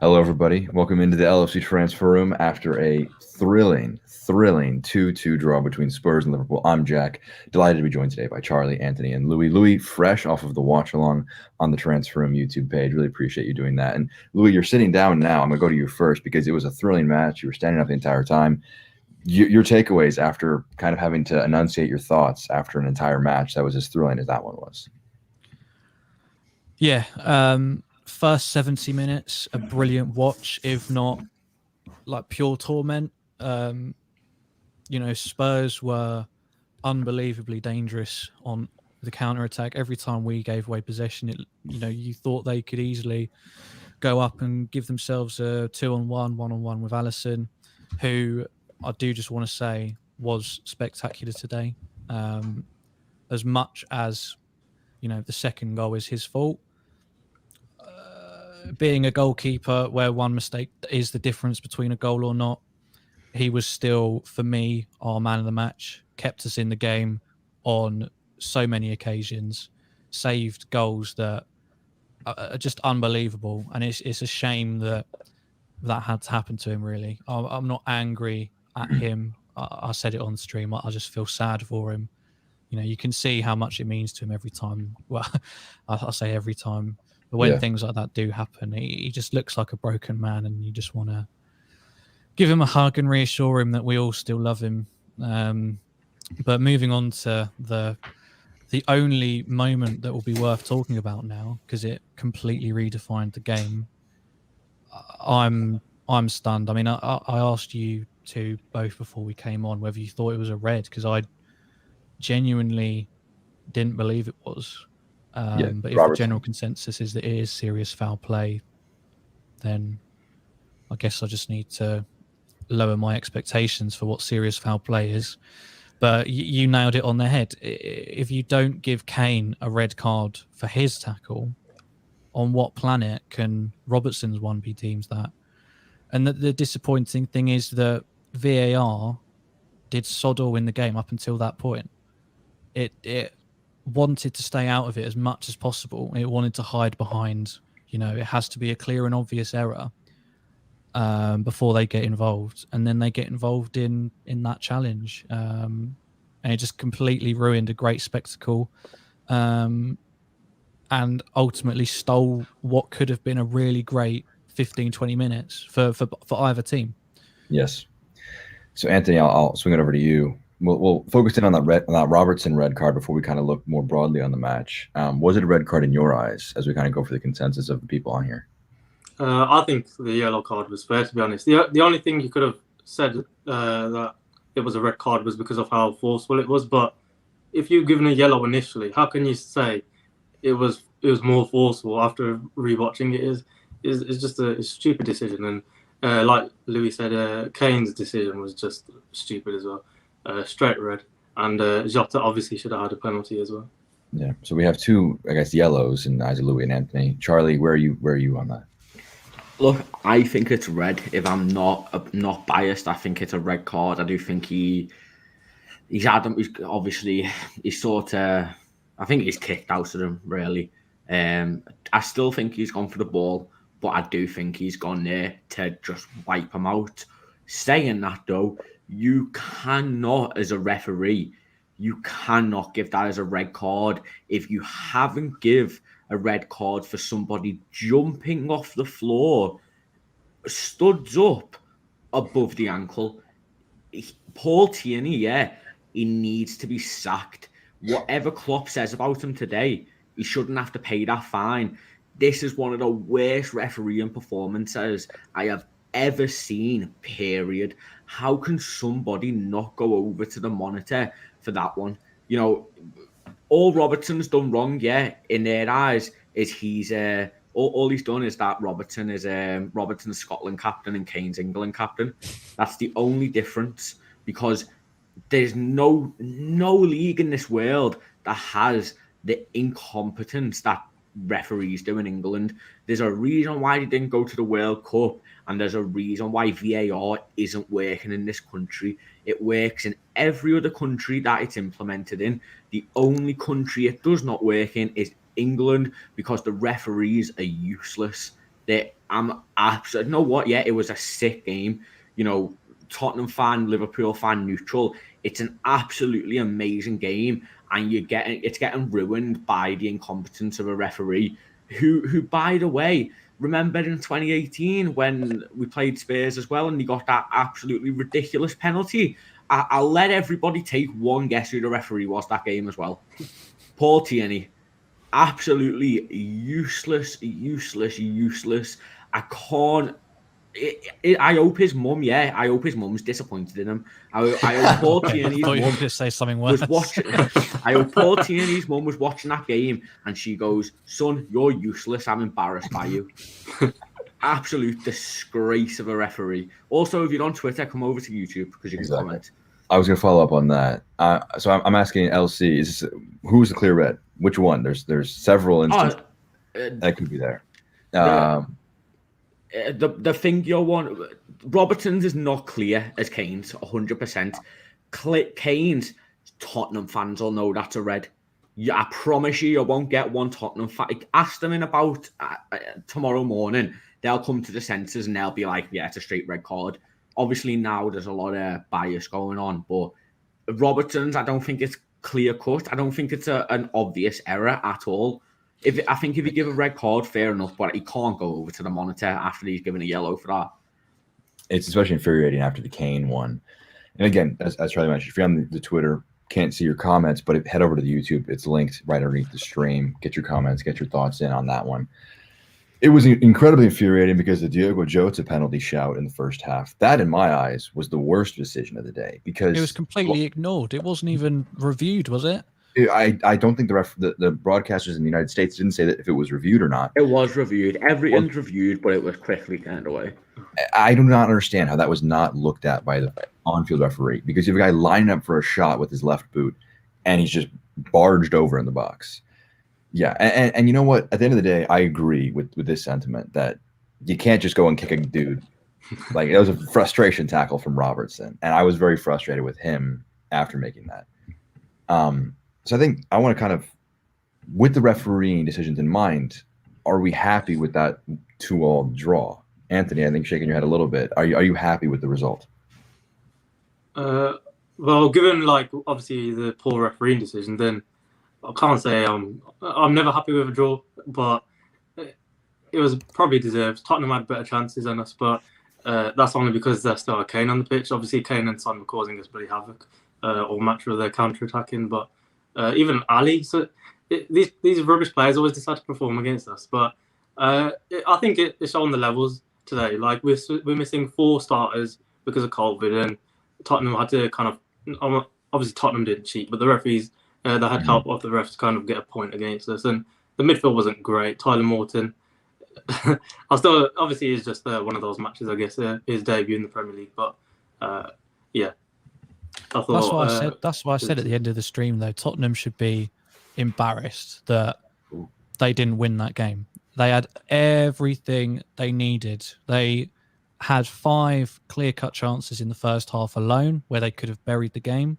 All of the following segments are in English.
Hello, everybody. Welcome into the LFC transfer room after a thrilling 2-2 draw between Spurs and Liverpool. I'm Jack, delighted to be joined today by Charlie, Anthony, and Louis. Louis, fresh off of the watch along on the transfer room YouTube page. Really appreciate you doing that. And Louis, you're sitting down now. I'm going to go to you first because it was a thrilling match. You were standing up the entire time. Your takeaways after kind of having to enunciate your thoughts after an entire match that was as thrilling as that one was. Yeah, first 70 minutes, a brilliant watch, if not like pure torment. Spurs were unbelievably dangerous on the counter attack. Every time we gave away possession, you thought they could easily go up and give themselves a 2-on-1, 1-on-1 with Alisson, who I do just want to say was spectacular today. As much as the second goal is his fault, being a goalkeeper where one mistake is the difference between a goal or not, he was still, for me, our man of the match, kept us in the game on so many occasions, saved goals that are just unbelievable. And it's a shame that had to happen to him, really. I'm not angry at him. I said it on stream. I just feel sad for him. You can see how much it means to him every time. Well, I say every time. But when things like that do happen, he just looks like a broken man, and you just want to give him a hug and reassure him that we all still love him. But moving on to the only moment that will be worth talking about now, because it completely redefined the game. I'm stunned. I mean, I asked you two both before we came on whether you thought it was a red, because I genuinely didn't believe it was. But if the general consensus is that it is serious foul play, then I guess I just need to lower my expectations for what serious foul play is. But you nailed it on the head. If you don't give Kane a red card for his tackle, on what planet can Robertson's one be deemed that? And the disappointing thing is that VAR did sod all in the game up until that point. It wanted to stay out of it as much as possible. It wanted to hide behind, it has to be a clear and obvious error before they get involved. And then they get involved in that challenge. And it just completely ruined a great spectacle and ultimately stole what could have been a really great 15, 20 minutes for either team. Yes. So, Anthony, I'll swing it over to you. We'll focus in on that Robertson red card before we kind of look more broadly on the match. Was it a red card in your eyes, as we kind of go for the consensus of the people on here? I think the yellow card was fair, to be honest. The only thing you could have said that it was a red card was because of how forceful it was. But if you've given a yellow initially, how can you say it was more forceful after rewatching it? Is just a stupid decision. And like Louis said, Kane's decision was just stupid as well. Straight red. And Jota obviously should have had a penalty as well. Yeah. So we have two, I guess, yellows in the eyes of Louis and Anthony. Charlie, where are you on that? Look, I think it's red. If I'm not biased, I think it's a red card. I do think he's sort of, I think he's kicked out of him, really. I still think he's gone for the ball, but I do think he's gone there to just wipe him out. Saying that, though, you cannot, as a referee, you cannot give that as a red card if you haven't give a red card for somebody jumping off the floor, studs up above the ankle. Paul Tierney, he needs to be sacked. Whatever Klopp says about him today, he shouldn't have to pay that fine. This is one of the worst refereeing performances I have ever seen, period. How can somebody not go over to the monitor for that one? All Robertson's done wrong, in their eyes, is he's all he's done is that Robertson is Robertson's Scotland captain and Kane's England captain. That's the only difference, because there's no league in this world that has the incompetence that referees do in England. There's a reason why they didn't go to the World Cup, and there's a reason why VAR isn't working in this country. It works in every other country that it's implemented in. The only country it does not work in is England, because the referees are useless. that I'm absolutely, you know what? Yeah, it was a sick game. You know, Tottenham fan, Liverpool fan, neutral. It's an absolutely amazing game, and it's getting ruined by the incompetence of a referee who, by the way, remember in 2018 when we played Spurs as well, and he got that absolutely ridiculous penalty. I'll let everybody take one guess who the referee was that game as well. Paul Tierney. Absolutely useless. I can't. I hope his mum. Yeah, I hope his mum's disappointed in him. I hope Paul Tierney's I thought you mum were going to say something worse. was watching. I hope Paul Tierney's mum was watching that game, and she goes, "Son, you're useless. I'm embarrassed by you." Absolute disgrace of a referee. Also, if you're on Twitter, come over to YouTube because you can comment. I was going to follow up on that. So I'm asking LC, who's the clear red? Which one? There's several instances that could be there. The thing you're one, Robertson's is not clear as Kane's 100%. Kane's, Tottenham fans will know that's a red. Yeah, I promise you won't get one Tottenham fan. Ask them in about tomorrow morning. They'll come to the senses and they'll be like, yeah, it's a straight red card. Obviously now there's a lot of bias going on, but Robertson's, I don't think it's clear cut. I don't think it's an obvious error at all. I think if you give a red card, fair enough, but he can't go over to the monitor after he's given a yellow for that. It's especially infuriating after the Kane one. And again, as Charlie mentioned, if you're on the Twitter, can't see your comments, but head over to the YouTube. It's linked right underneath the stream. Get your comments, get your thoughts in on that one. It was incredibly infuriating because the Diogo Jota penalty shout in the first half, that in my eyes was the worst decision of the day because it was completely ignored. It wasn't even reviewed, was it? I don't think the broadcasters in the United States didn't say that if it was reviewed or not. It was reviewed. Everything's reviewed, but it was quickly turned away. I do not understand how that was not looked at by the on-field referee because you have a guy lining up for a shot with his left boot and he's just barged over in the box. Yeah, and you know what? At the end of the day, I agree with this sentiment that you can't just go and kick a dude. Like, it was a frustration tackle from Robertson, and I was very frustrated with him after making that. So I think I want to kind of, with the refereeing decisions in mind, are we happy with that 2-2 draw? Anthony, I think shaking your head a little bit. Are you happy with the result? Well, given like obviously the poor refereeing decision, then I can't say I'm never happy with a draw, but it was probably deserved. Tottenham had better chances than us, but that's only because there's still Kane on the pitch. Obviously, Kane and Son were causing us bloody havoc all match with their counter-attacking, but even Ali. So these rubbish players always decide to perform against us. But I think it's on the levels today. Like we're missing 4 starters because of COVID, and Tottenham had to kind of obviously Tottenham didn't cheat, but the referees. They had help off the refs to kind of get a point against us, and the midfield wasn't great. Tyler Morton, obviously it's just one of those matches, I guess, his debut in the Premier League. But yeah, I thought that's why I said at the end of the stream though, Tottenham should be embarrassed that they didn't win that game. They had everything they needed. They had 5 clear-cut chances in the first half alone where they could have buried the game.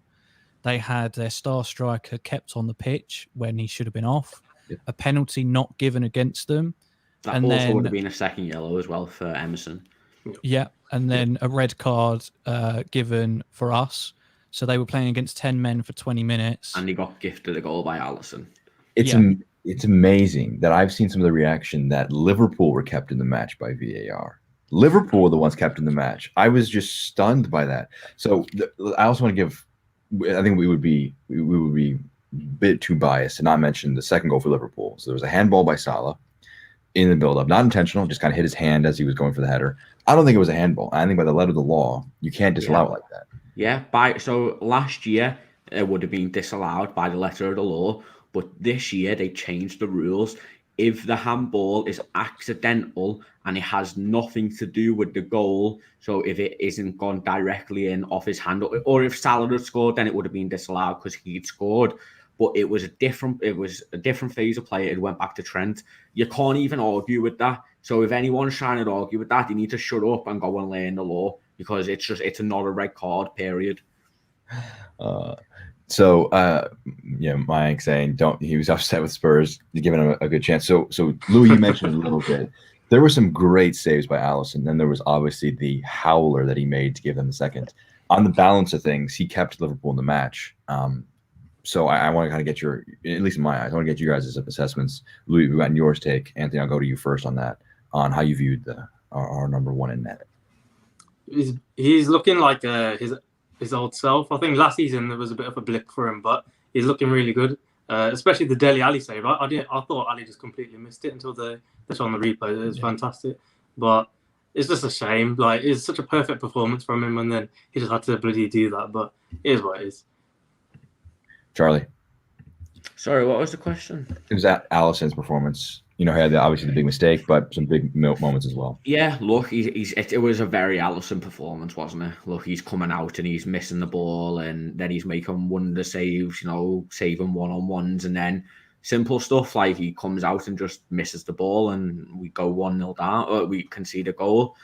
They had their star striker kept on the pitch when he should have been off. Yeah. A penalty not given against them. That and also then, would have been a second yellow as well for Emerson. Yeah, and then a red card given for us. So they were playing against 10 men for 20 minutes. And he got gifted a goal by Alisson. It's amazing that I've seen some of the reaction that Liverpool were kept in the match by VAR. Liverpool were the ones kept in the match. I was just stunned by that. So I also want to give... I think we would be a bit too biased to not mention the second goal for Liverpool. So there was a handball by Salah in the build-up, not intentional, just kind of hit his hand as he was going for the header. I don't think it was a handball. I think by the letter of the law, you can't disallow it like that. Yeah, so last year it would have been disallowed by the letter of the law, but this year they changed the rules. If the handball is accidental and it has nothing to do with the goal, so if it isn't gone directly in off his hand, or if Salah had scored, then it would have been disallowed because he'd scored. But it was a different phase of play. It went back to Trent. You can't even argue with that. So if anyone's trying to argue with that, you need to shut up and go and learn the law because it's not a red card, period. Mike saying he was upset with Spurs, giving him a good chance. So Louis, you mentioned a little bit. There were some great saves by Allison. Then there was obviously the howler that he made to give them the second. On the balance of things, he kept Liverpool in the match. So I want to kind of get your, at least in my eyes, I want to get you guys' assessments. Louis, we've gotten yours take. Anthony, I'll go to you first on that, on how you viewed our number one in net. He's looking like his old self. I think last season there was a bit of a blip for him, but he's looking really good. Especially the Dele Alli save. I thought Ali just completely missed it until they showed on the replay. It was fantastic, but it's just a shame. Like, it's such a perfect performance from him, and then he just had to bloody do that. But it is what it is. Charlie, sorry, what was the question? it was at Allison's performance. He had obviously the big mistake, but some big moments as well. Yeah, look, it was a very Allison performance, wasn't it? Look, he's coming out and he's missing the ball, and then he's making wonder saves, saving one-on-ones, and then simple stuff like he comes out and just misses the ball, and we go 1-0 down, or we concede a goal.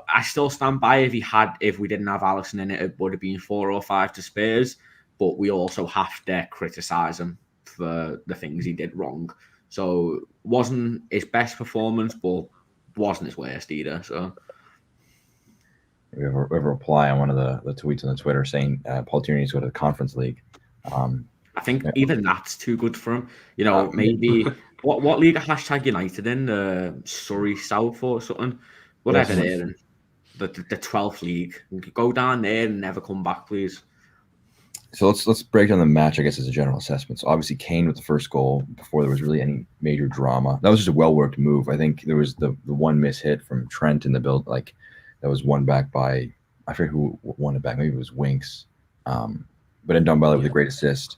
I still stand by if we didn't have Allison in it, it would have been 4 or 5 to Spurs, but we also have to criticise him for the things he did wrong. So wasn't his best performance, but wasn't his worst either. So we have a reply on one of the tweets on the Twitter saying Paul Tierney needs to go to the Conference League. I think even that's too good for him. Maybe what league are #United in? Surrey South or something. Whatever they're in. The 12th league. Go down there and never come back, please. So let's break down the match, I guess, as a general assessment. So obviously Kane with the first goal before there was really any major drama. That was just a well-worked move. I think there was the one miss hit from Trent in the build, like that was won back by, I forget who won it back. Maybe it was Winks. But then Ndombele with a great assist.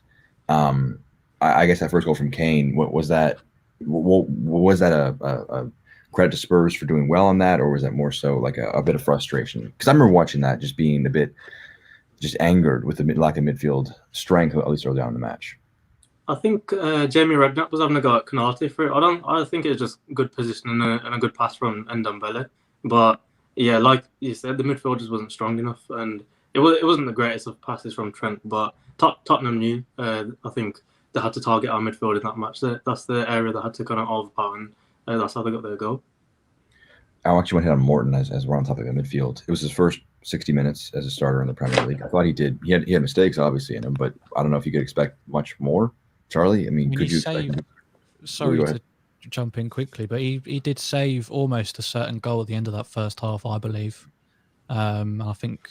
I guess that first goal from Kane, was that a credit to Spurs for doing well on that, or was that more so like a bit of frustration? Because I remember watching that just being a bit just angered with the lack of midfield strength, at least early on in the match. I think Jamie Redknapp was having a go at Konate for it. I think it was just good position and a good pass from Ndombele. But yeah, like you said, the midfield just wasn't strong enough, and it wasn't the greatest of passes from Trent. But Tottenham knew. I think they had to target our midfield in that match. That's the area they had to kind of overpower, and that's how they got their goal. I actually want to hit on Morton as we're on topic of midfield. It was his first 60 minutes as a starter in the Premier League. I thought he had mistakes obviously in him, but I don't know if you could expect much more. Charlie, could you expect? Sorry to jump in quickly, but he did save almost a certain goal at the end of that first half, I believe. I think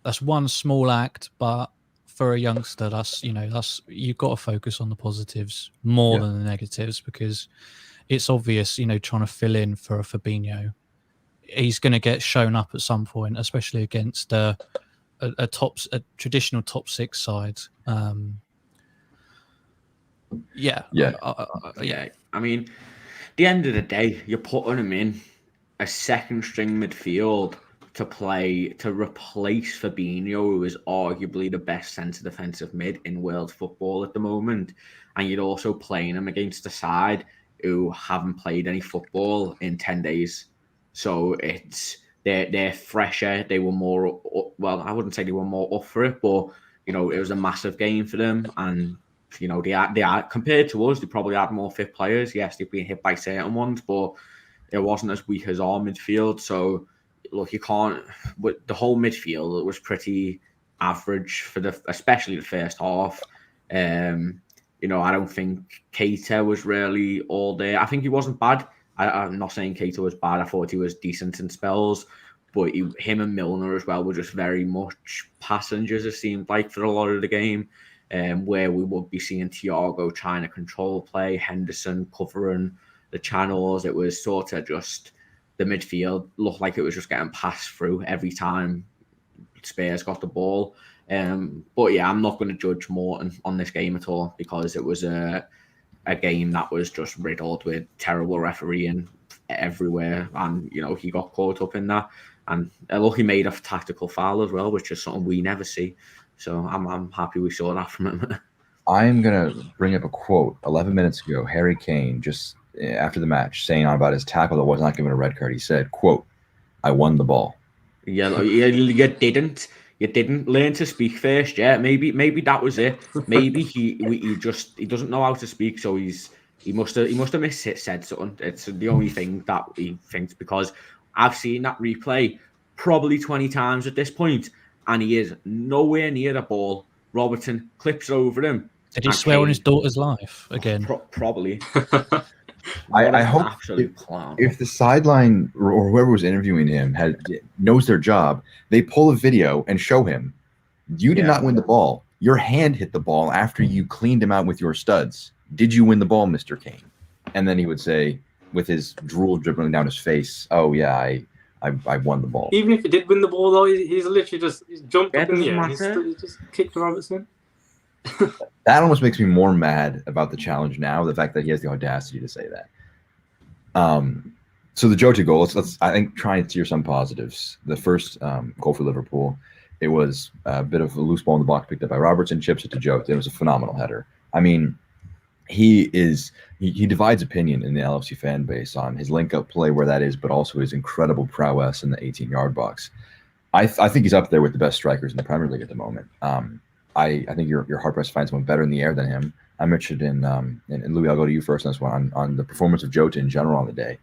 that's one small act, but for a youngster, that's you've got to focus on the positives more than the negatives, because it's obvious, trying to fill in for a Fabinho, he's going to get shown up at some point, especially against a traditional top 6 side. Yeah. I mean, the end of the day, you're putting him in a second string midfield to replace Fabinho, who is arguably the best centre defensive mid in world football at the moment, and you're also playing him against a side who haven't played any football in 10 days. So they're fresher. They were more, well, I wouldn't say they were more up for it, but it was a massive game for them. And they are compared to us, they probably had more fit players. Yes, they've been hit by certain ones, but it wasn't as weak as our midfield. So look, you can't. With the whole midfield, it was pretty average especially the first half. I don't think Keita was really all there. I think he wasn't bad. I'm not saying Keita was bad. I thought he was decent in spells, but him and Milner as well were just very much passengers, it seemed like, for a lot of the game, where we would be seeing Thiago trying to control play, Henderson covering the channels. It was sort of just the midfield looked like it was just getting passed through every time Spurs got the ball. But yeah, I'm not going to judge Morton on this game at all, because it was a game that was just riddled with terrible refereeing everywhere, and he got caught up in that. And look, he made a tactical foul as well, which is something we never see. So I'm happy we saw that from him. I'm gonna bring up a quote 11 minutes ago. Harry Kane, just after the match, saying about his tackle that was not given a red card. He said, "quote I won the ball." Yeah, you didn't. You didn't learn to speak first, yeah. Maybe that was it. Maybe he doesn't know how to speak, so he's He must have said something. It's the only thing that he thinks, because I've seen that replay probably 20 times at this point, and he is nowhere near the ball. Robertson clips over him. Did he swear on his daughter's life again? Probably. I hope if the sideline or whoever was interviewing him knows their job, they pull a video and show him, you did not win the ball. Your hand hit the ball after you cleaned him out with your studs. Did you win the ball, Mr. Kane? And then he would say, with his drool dribbling down his face, oh yeah, I won the ball. Even if he did win the ball, though, he's literally just jumped up in the air and he just kicked Robertson. That almost makes me more mad about the challenge now, the fact that he has the audacity to say that. So the Jota goal, let's I think try and steer some positives. The first goal for Liverpool, it was a bit of a loose ball in the box picked up by Robertson, chips it to Jota. It was a phenomenal header. I mean, he divides opinion in the LFC fan base on his link-up play, where that is, but also his incredible prowess in the 18-yard box. I think he's up there with the best strikers in the Premier League at the moment. I think you're hard-pressed to find someone better in the air than him. I'm interested in Louis, I'll go to you first on this one, on the performance of Jota in general on the day.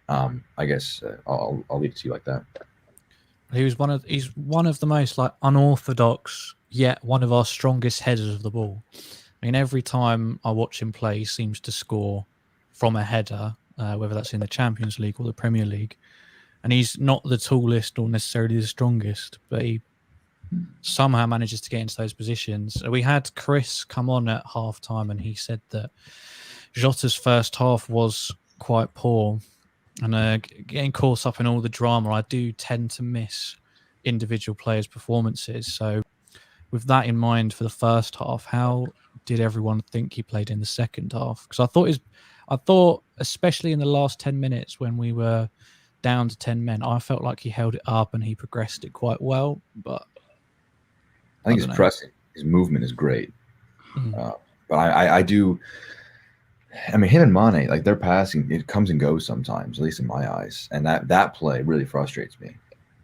I guess I'll leave it to you like that. He's one of the most unorthodox, yet one of our strongest headers of the ball. I mean, every time I watch him play, he seems to score from a header, whether that's in the Champions League or the Premier League. And he's not the tallest or necessarily the strongest, but he somehow manages to get into those positions. We had Kris come on at half-time, and he said that Jota's first half was quite poor. And getting caught up in all the drama, I do tend to miss individual players' performances. So with that in mind for the first half, how did everyone think he played in the second half? Because I thought, especially in the last 10 minutes when we were down to 10 men, I felt like he held it up and he progressed it quite well. But I think his pressing, his movement is great. But I do. I mean, him and Mane, like, their passing, it comes and goes sometimes, at least in my eyes, and that play really frustrates me.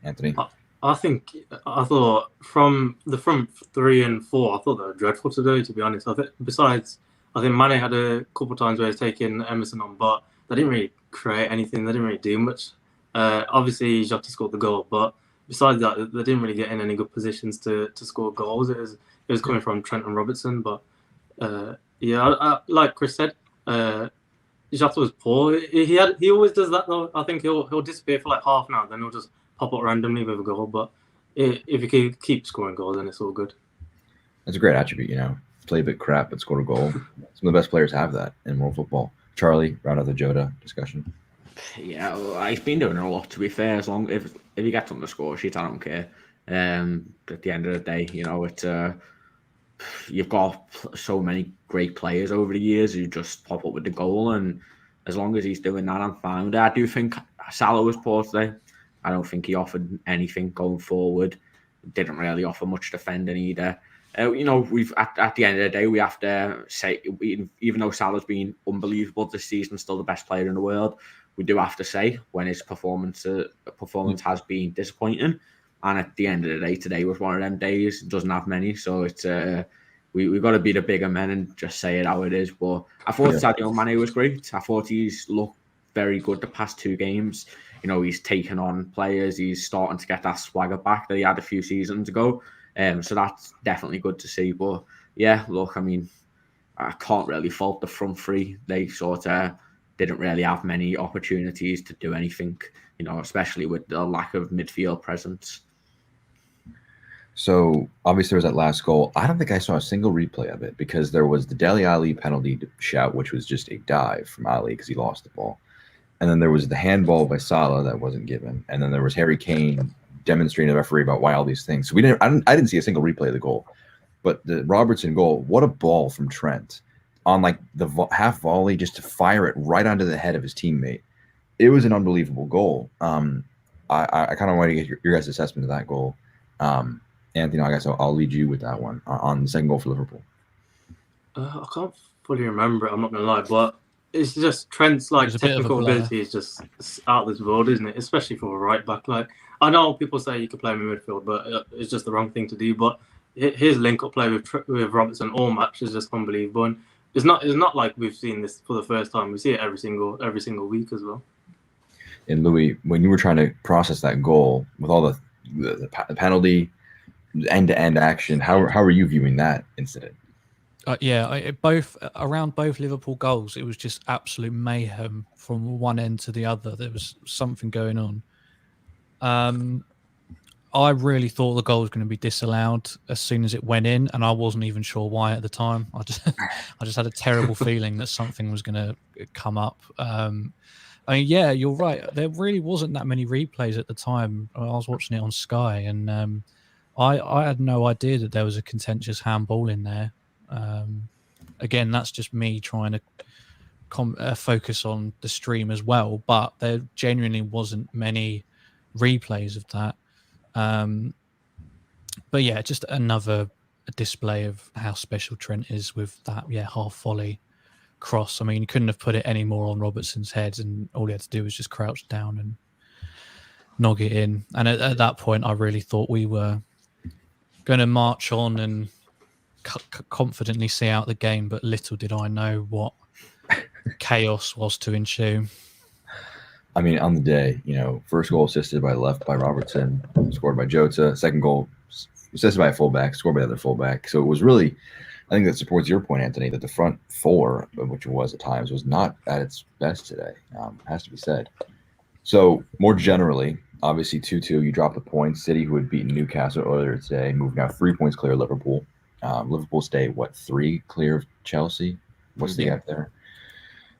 Anthony, I thought from the front 3 and 4, I thought they were dreadful today, to be honest. I think Mane had a couple of times where he's taken Emerson on, but they didn't really create anything. They didn't really do much. Obviously, Jota scored the goal, but besides that, they didn't really get in any good positions to score goals. It was coming from Trent and Robertson, but like Kris said, Jota was poor. He always does that though. I think he'll disappear for like half an hour, then he'll just pop up randomly with a goal. But if he can keep scoring goals, then it's all good. That's a great attribute, Play a bit crap but score a goal. Some of the best players have that in world football. Charlie, round out the Jota discussion. Yeah, well, he's been doing a lot, to be fair. As long if he gets on the score sheet, I don't care. At the end of the day, it's you've got so many great players over the years who just pop up with the goal, and as long as he's doing that, I'm fine with it. I do think Salah was poor today. I don't think he offered anything going forward. Didn't really offer much defending either. We've at the end of the day, we have to say, even though Salah's been unbelievable this season, still the best player in the world, we do have to say when his performance has been disappointing. And at the end of the day, today was one of them days. Doesn't have many, so it's we've got to be the bigger men and just say it how it is. But I thought Sadio Mane was great. I thought he's looked very good the past 2 games. He's taken on players. He's starting to get that swagger back that he had a few seasons ago. So that's definitely good to see. But yeah, look, I mean, I can't really fault the front 3. They sort of didn't really have many opportunities to do anything, especially with the lack of midfield presence. So obviously there was that last goal. I don't think I saw a single replay of it because there was the Dele Alli penalty shout, which was just a dive from Ali because he lost the ball. And then there was the handball by Salah that wasn't given. And then there was Harry Kane demonstrating to the referee about why all these things. So I didn't see a single replay of the goal. But the Robertson goal, what a ball from Trent on like the half volley just to fire it right onto the head of his teammate. It was an unbelievable goal. I kind of want to get your guys' assessment of that goal. Anthony, I guess I'll lead you with that one on the second goal for Liverpool. I can't fully remember it, I'm not going to lie, but it's just Trent's technical ability is just out of this world, isn't it? Especially for a right back. Like, I know people say you can play him in midfield, but it's just the wrong thing to do. But his link-up play with Robertson all match is just unbelievable. And it's not like we've seen this for the first time. We see it every single week as well. And Louis, when you were trying to process that goal with all the penalty, end-to-end action, how are you viewing that incident? Both Liverpool goals, it was just absolute mayhem from one end to the other. There was something going on. I really thought the goal was going to be disallowed as soon as it went in, and I wasn't even sure why at the time. I just had a terrible feeling that something was going to come up. I mean, yeah, you're right. There really wasn't that many replays at the time. I was watching it on Sky, and I had no idea that there was a contentious handball in there. Again, that's just me trying to focus on the stream as well, but there genuinely wasn't many replays of that. But yeah, just another display of how special Trent is with that half volley cross. I mean, he couldn't have put it any more on Robertson's head, and all he had to do was just crouch down and nog it in. And at that point, I really thought we were going to march on and confidently see out the game, but little did I know what chaos was to ensue. I mean, on the day, first goal assisted by Robertson, scored by José. Second goal assisted by a fullback, scored by the other fullback. So it was really, I think that supports your point, Anthony, that the front four, which it was at times, was not at its best today. Has to be said. So more generally, obviously 2-2, you drop the points. City, who had beaten Newcastle earlier today, moved now 3 points clear of Liverpool. Liverpool stay, 3 clear of Chelsea? What's the gap there?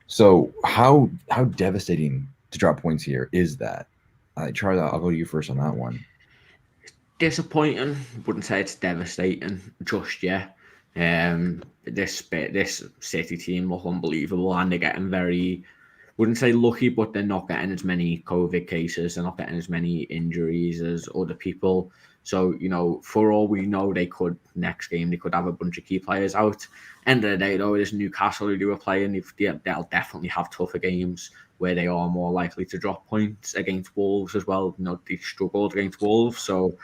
So how devastating to drop points here is that? Charlie, I'll go to you first on that one. Disappointing. Wouldn't say it's devastating just yet. This City team look unbelievable, and they're getting very, wouldn't say lucky, but they're not getting as many COVID cases. They're not getting as many injuries as other people. So, for all we know, next game, they could have a bunch of key players out. End of the day, though, it is Newcastle who are playing. They'll definitely have tougher games where they are more likely to drop points against Wolves as well. They struggled against Wolves. So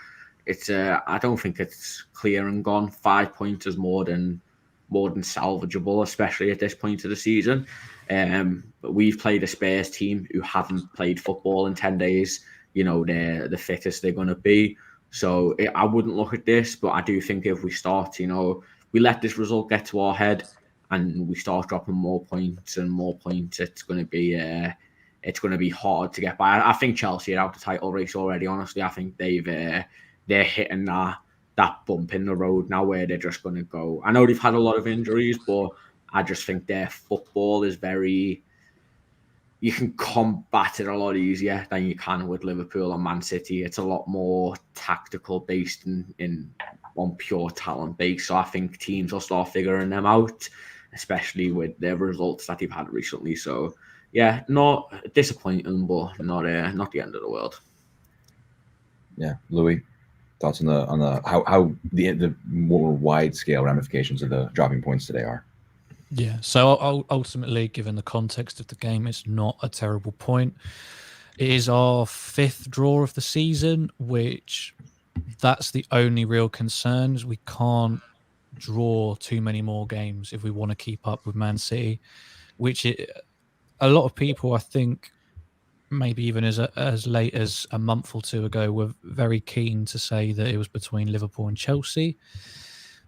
it's I don't think it's clear and gone. 5 points is more than salvageable, especially at this point of the season. But we've played a Spurs team who haven't played football in 10 days. They're the fittest they're going to be. So I wouldn't look at this, but I do think if we start, we let this result get to our head and we start dropping more points, it's going to be hard to get by. I think Chelsea are out the title race already. Honestly, I think they're hitting that bump in the road now where they're just going to go. I know they've had a lot of injuries, but I just think their football is very. You can combat it a lot easier than you can with Liverpool and Man City. It's a lot more tactical based on pure talent base. So I think teams will start figuring them out, especially with their results that they've had recently. So yeah, not disappointing, but not the end of the world. Yeah, Louis, thoughts on the how the more wide scale ramifications of the dropping points today are. Yeah, so ultimately, given the context of the game, it's not a terrible point. It is our 5th draw of the season, which that's the only real concern. Is we can't draw too many more games if we want to keep up with Man City, which a lot of people, I think, maybe even as late as a month or two ago, were very keen to say that it was between Liverpool and Chelsea.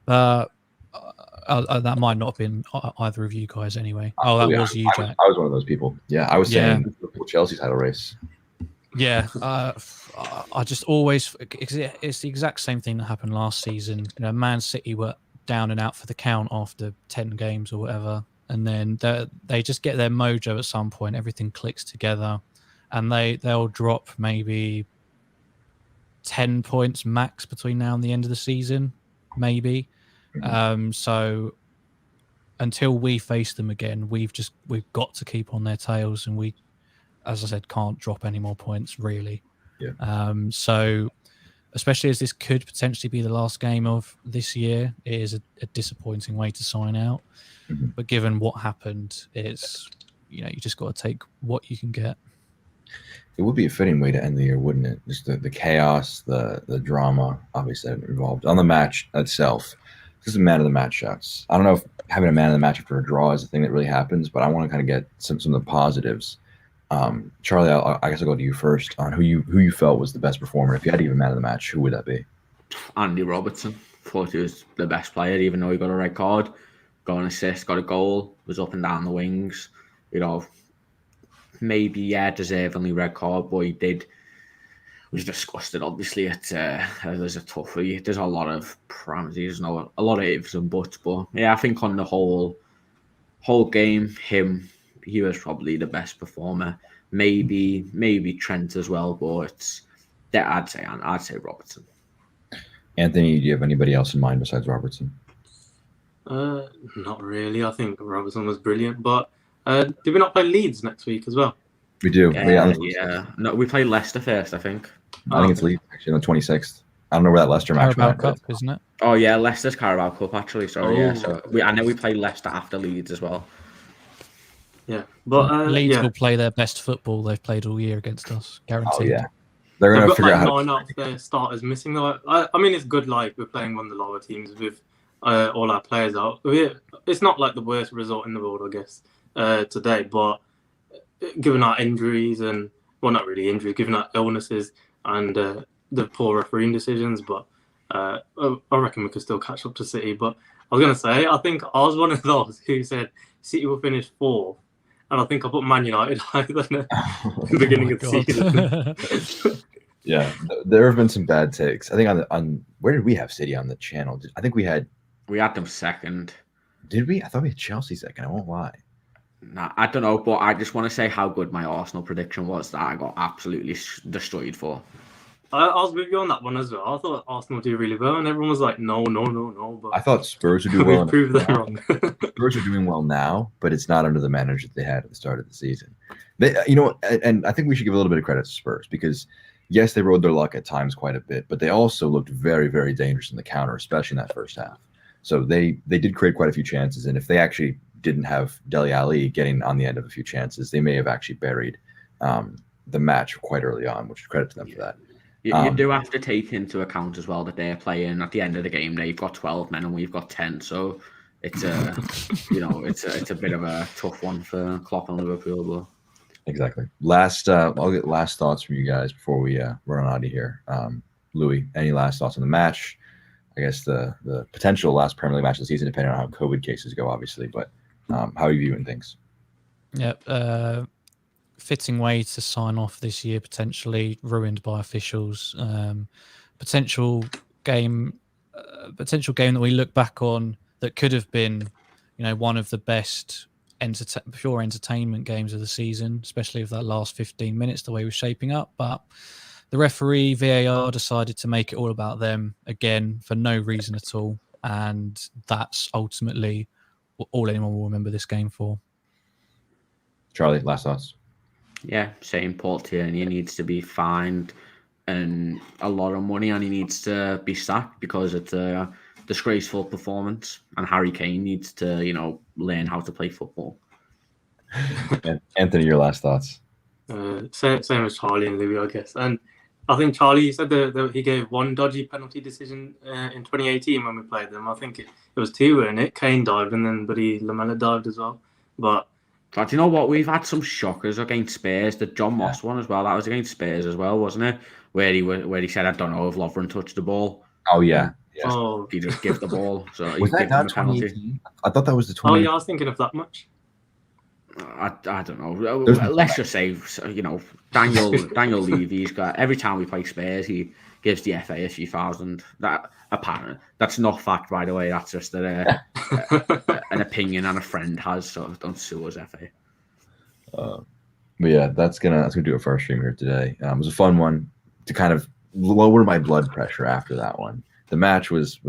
That might not have been either of you guys anyway. Oh, that was you, Jack. I was one of those people. Yeah, I was saying Chelsea's title race. Yeah, I just always, it's the exact same thing that happened last season. Man City were down and out for the count after 10 games or whatever, and then they just get their mojo at some point. Everything clicks together, and they'll drop maybe 10 points max between now and the end of the season, maybe. So until we face them again, we've got to keep on their tails, and we, as I said, can't drop any more points really. Yeah. So especially as this could potentially be the last game of this year, it is a disappointing way to sign out. Mm-hmm. But given what happened, it's you just got to take what you can get. It would be a fitting way to end the year, wouldn't it? Just the chaos, the drama, obviously involved on the match itself. This is man of the match shouts. I don't know if having a man of the match after a draw is a thing that really happens, but I want to kind of get some of the positives. Charlie, I guess I'll go to you first on who you felt was the best performer. If you had to give a man of the match, who would that be? Andy Robertson. Thought he was the best player, even though he got a red card, got an assist, got a goal, was up and down the wings. Maybe deservingly red card, but he did. Was disgusted. Obviously, there's a tough. There's a lot of parameters, a lot of ifs and buts. But yeah, I think on the whole game, he was probably the best performer. Maybe Trent as well, but I'd say Robertson. Anthony, do you have anybody else in mind besides Robertson? Not really. I think Robertson was brilliant. But did we not play Leeds next week as well? We do. Yeah. No, we play Leicester first, I think. I think it's Leeds actually on the 26th. I don't know where that Leicester match Carabao went. Cup, isn't it? Oh yeah, Leicester's Carabao Cup actually. Sorry, yeah. Oh. So I know we play Leicester after Leeds as well. Yeah, but Leeds will play their best football they've played all year against us, guaranteed. Oh yeah, they're gonna They've figure got out how. 9 out of their starters missing. Though I mean, it's good. Like we're playing one of the lower teams with all our players out. It's not like the worst result in the world, I guess, today. But given our injuries and not really injuries, given our illnesses and the poor refereeing decisions, but I reckon we could still catch up to City. But I was gonna say, I think I was one of those who said City will finish 4th. And I think I put Man United higher than the beginning of the season. Yeah, there have been some bad takes. I think on where did we have City on the channel? I think we had them second. Did we? I thought we had Chelsea second. I won't lie. Nah, I don't know, but I just want to say how good my Arsenal prediction was that I got absolutely destroyed for. I was with you on that one as well. I thought Arsenal do really well, and everyone was like, no. But I thought Spurs would do well. we proved them wrong. Spurs are doing well now, but it's not under the manager that they had at the start of the season. And I think we should give a little bit of credit to Spurs because, yes, they rode their luck at times quite a bit, but they also looked very, very dangerous in the counter, especially in that first half. So they did create quite a few chances, and if they actually didn't have Dele Alli getting on the end of a few chances, they may have actually buried the match quite early on, which is credit to them for that. You do have to take into account as well that they're playing at the end of the game. They've got 12 men and we've got 10, so it's a it's a bit of a tough one for Klopp and Liverpool. But exactly. I'll get last thoughts from you guys before we run out of here. Louis, any last thoughts on the match? I guess the potential last Premier League match of the season, depending on how COVID cases go, obviously. But how are you viewing things? Yep. Fitting way to sign off this year, potentially ruined by officials. Potential game that we look back on that could have been, one of the best pure entertainment games of the season, especially with that last 15 minutes, the way we're shaping up. But the referee, VAR, decided to make it all about them again for no reason at all, and that's ultimately all anyone will remember this game for. Charlie, last thoughts. Yeah, same. Paul Tierney needs to be fined and a lot of money, and he needs to be sacked because it's a disgraceful performance. And Harry Kane needs to, learn how to play football. Anthony, your last thoughts. Same as Charlie and Louis, I guess. And I think Charlie said that he gave one dodgy penalty decision in 2018 when we played them. I think it was 2, weren't it? Kane dived and then Lamela dived as well. But do you know what? We've had some shockers against Spurs. The John Moss one as well. That was against Spurs as well, wasn't it? Where he said, "I don't know if Lovren touched the ball." Oh yeah. Yes. Oh, he just give the ball. So was that not 2018? I thought that was the 20. Oh yeah, I was thinking of that much. I don't know. Let's just say, Daniel Levy's got every time we play Spurs, he gives the FA a few thousand. That apparently that's not fact, by the way. That's just an opinion and a friend has. So don't sue us, FA. But yeah, that's gonna do it for our stream here today. It was a fun one to kind of lower my blood pressure after that one. The match was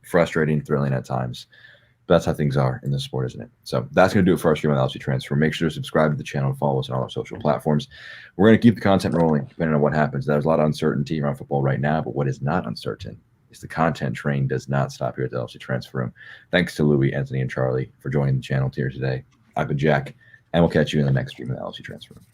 frustrating, thrilling at times. But that's how things are in this sport, isn't it? So that's going to do it for our stream on LFC Transfer. Make sure to subscribe to the channel and follow us on all our social platforms. We're going to keep the content rolling, depending on what happens. There's a lot of uncertainty around football right now, but what is not uncertain is the content train does not stop here at the LFC Transfer Room. Thanks to Louis, Anthony, and Charlie for joining the channel here today. I've been Jack, and we'll catch you in the next stream of the LFC Transfer Room.